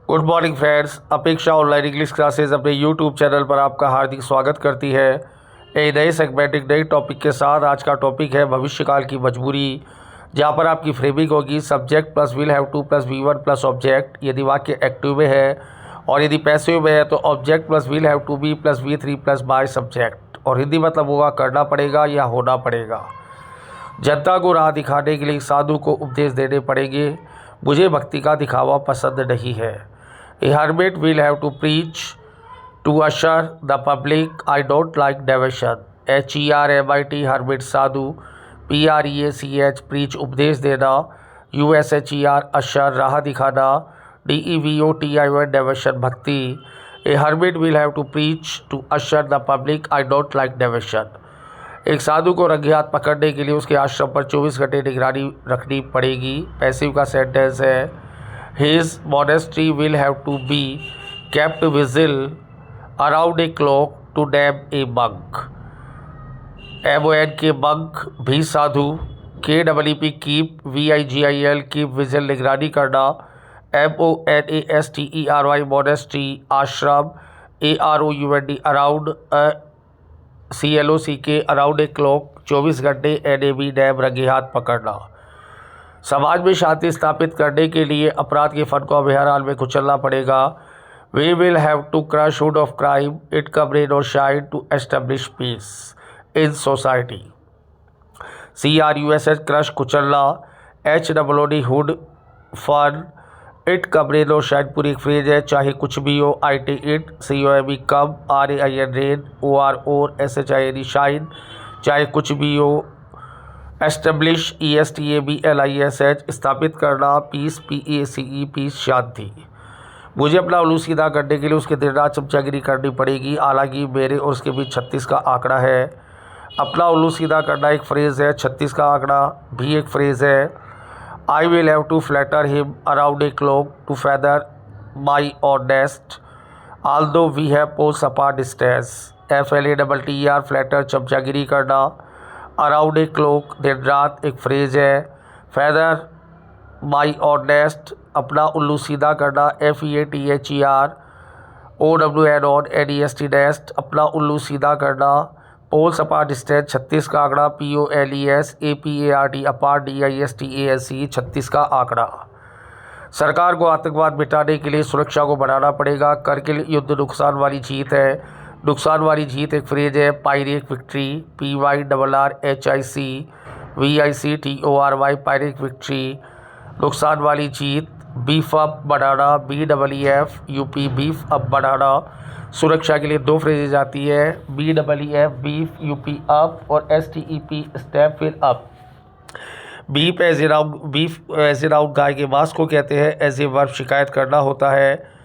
Good morning friends. अपेक्षा online English classes अपने YouTube channel पर आपका हार्दिक स्वागत करती है। एक नए सेगमेंट एक नई टॉपिक के साथ। आज का टॉपिक है भविष्यकाल की मजबूरी, जहाँ पर आपकी फ्रेमिंग होगी subject plus will have two plus V1 plus object, यदि वाक्य एक्टिव में है, और यदि पैसिव में है तो object plus will have to be plus V3 plus by subject, और हिंदी मतलब होगा करना पड़ेगा या होना पड़ेगा। जनता को राह दिखाने के लिए साधु को उपदेश देने पड़ेंगे, मुझे भक्ति का दिखावा पसंद नहीं है। A hermit will have to preach to assure the public I don't like devotion. HERMIT hermit Sadhu, PREACH preach उपदेश देना, USHER assure राह दिखाना, DEVOTION devotion भक्ति। A hermit will have to preach to assure the public I don't like devotion. एक साधु को रंगे हाथ पकड़ने के लिए उसके आश्रम पर 24 घंटे निगरानी रखनी पड़ेगी। पैसिव का सेंटेंस है His monastery will have to be kept vigil around a clock to damn a monk. MON के monk भी साधु, KEEP keep VIGIL keep vigil निगरानी करना, MONASTERY monastery आश्रम, AROUND around CLOCK around a clock 24 घंटे, NAB dam रंगे हाथ पकड़ना। समाज में शांति स्थापित करने के लिए अपराध के फन को बहरहाल में कुचलना पड़ेगा। We will have to crush hood of crime, it come rain or shine to establish peace in society. CRUSH crush कुचलना, HOOD हुड फन, it come rain or shine पूरी एक फ्रेज है, चाहे कुछ भी हो। IT it, COME come, RAIN rain, OR SHIN shine, चाहे कुछ भी हो। एस्टेब्लिश ESTABLISH स्थापित करना, पीस PACE पीस शांति। मुझे अपना उल्लू सीधा करने के लिए उसके दिन रात चमचागिरी करनी पड़ेगी, हालांकि मेरे और उसके बीच 36 का आंकड़ा है। अपना उल्लू सीधा करना एक फ्रेज़ है, 36 का आंकड़ा भी एक फ्रेज़ है। I will have to flatter him around a clock to feather my honest although we have post apart distance. FLATTER flatter चमचागिरी करना, अराउंड ए क्लॉक दिन रात एक फ्रेज है। फेदर माई ऑनेस्ट अपना उल्लू सीधा करना, FEATHER OWN NEST नेस्ट अपना उल्लू सीधा करना। पोल्स अपार्ट डिस्टेंस 36 का आंकड़ा, POLES APART अपार्ट DISTANC 36 का आंकड़ा। सरकार को आतंकवाद मिटाने के लिए सुरक्षा को बढ़ाना पड़ेगा। करगिल युद्ध नुकसान वाली जीत है, नुकसान वाली जीत एक फ्रेज है। Pyrrhic victory, PYRRHIC VICTORY pyrrhic victory नुकसान वाली जीत। बीफ अप बनाना, BEEF UP बीफ अप बनाना। सुरक्षा के लिए दो फ्रेजेज आती है, BEEF बीफ UP अप और STEP स्टेप फिर up. Beef as a round गाय के मांस को कहते हैं, एज ए वर्ब शिकायत करना होता है।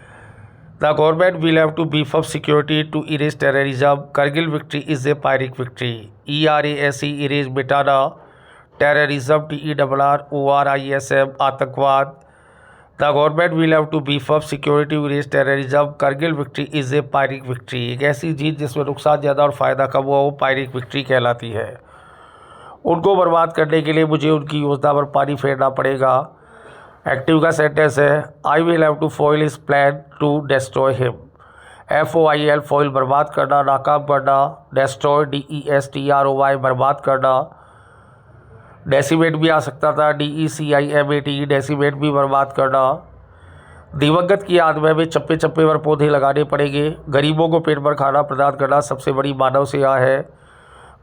The government will have to beef up security to erase terrorism. Kargil victory is a Pyrrhic victory. ERASE erase मिटाना, terrorism TERRORISM आतंकवाद। The government will have to beef up security to erase terrorism. Kargil victory is a Pyrrhic victory. एक ऐसी जीत जिसमें नुकसान ज़्यादा और फ़ायदा कम हुआ, वो Pyrrhic victory कहलाती है। उनको बर्बाद करने के लिए मुझे उनकी योजना पर पानी फेरना पड़ेगा। एक्टिव का सेंटेंस है, I will have to foil his plan to destroy him. FOIL foil बर्बाद करना, नाकाम करना। डिस्ट्रॉय DESTROY बर्बाद करना। डेसिमेट भी आ सकता था, DECIMATE डेसिमेट भी बर्बाद करना। दिवंगत की याद में चप्पे चप्पे पर पौधे लगाने पड़ेंगे। गरीबों को पेट भर खाना प्रदान करना सबसे बड़ी मानव सेवा है।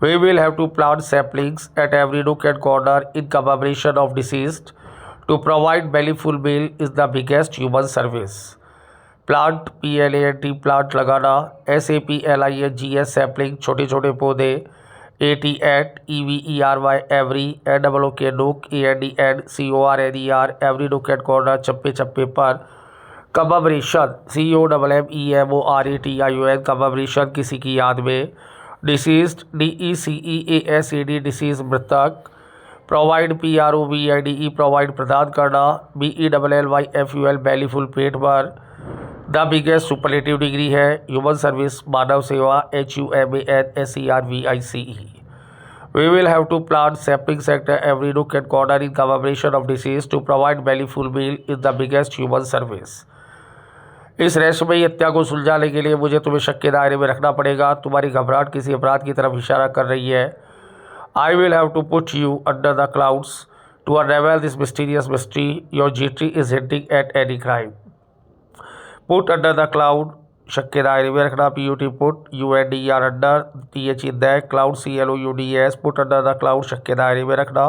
We will have to plant saplings at every nook and corner in commemoration of deceased. To provide bellyful meal is the biggest human service. Plant PLANT plant लगाना, SAPLINGS sapling छोटे छोटे पौधे। AT at EVERY every NOOK nook AND CORNER every nook and corner चप्पे चप्पे पर। Commemoration COMMEMORATION commemoration किसी की याद में। डिसीज्ड DECEASED डिसीज मृतक। प्रोवाइड PROVIDE प्रोवाइड प्रदान करना। BELLYFUL बेलीफुल पेट भर। द बिगेस्ट सुपरलेटिव डिग्री है, ह्यूमन सर्विस मानव सेवा, HUMANSERVICE। We will have to plant sapling sector every nook and corner in commemoration of disease to provide bellyful meal is the biggest human service. इस रहस्यमयी हत्या को सुलझाने के लिए मुझे तुम्हें शक के दायरे में रखना पड़ेगा। तुम्हारी घबराहट किसी अपराध की तरफ इशारा कर रही है। I will have to put you under the clouds to unravel this mysterious mystery. Your jittery is hinting at any crime. Put under the cloud, शक के दायरे में रखना। PUT put, UNDER under, TH in that, cloud CLOUDS, put under the cloud, शक के दायरे में रखना।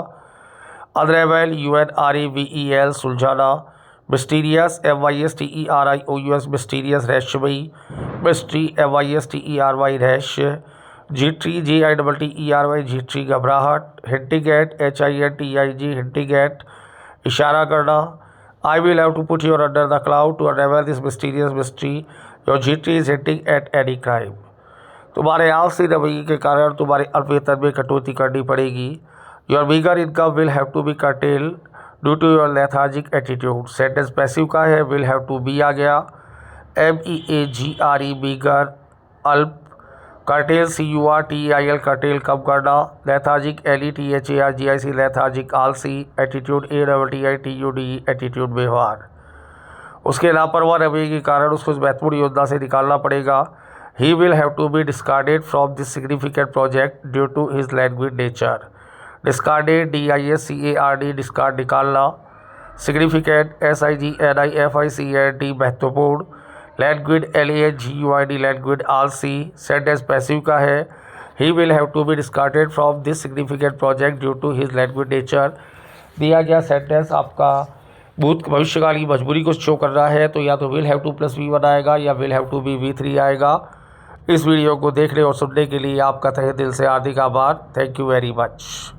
अनरेवल UNREVEL, सुलझाना। मिस्टीरियस MYSTERIOUS, मिस्टीरियस, रहस्यमयी। मिस्ट्री MYSTERY, रहस्य। जीट्री GITTERY, जीट्री, घबराहट। Hinting at HINTIG, hinting eight, इशारा करना। I will have to put you under the cloud to unravel this mysterious mystery. Your GT is hinting at any crime. तुम्हारे आलसी रवैये के कारण तुम्हारे वेतन में कटौती करनी पड़ेगी। Your meager income will have to be curtailed due to your lethargic attitude. Sentence passive का है, will have to be आ गया। MEAGRE, meager, अल्प। कर्टेल CURTEIL, कर्टेल, कम करना। लेथार्जिक LETHARGIC, लेथार्जिक, आलसी। एटीट्यूड ATTITUDE, एटीट्यूड, व्यवहार। उसके लापरवाह रवैये के कारण उसको इस महत्वपूर्ण योजना से निकालना पड़ेगा। He will have to be discarded from this significant project due to his language nature. Discarded DISCARD, discard, निकालना। सिग्निफिकेंट SIGNIFICENT, महत्वपूर्ण। लैंग्वेज LANGUID, लैंग्वेज, आलसी। सेंटेंस पैसिव का है। He will have to be discarded from this significant project due to his language nature. दिया गया sentence आपका भूत भविष्यकाल की मजबूरी को शो कर रहा है, तो या तो will have two plus V1 आएगा या will have to B V3 आएगा। इस वीडियो को देखने और सुनने के लिए आपका तहे दिल से हार्दिक आभार। Thank you very much.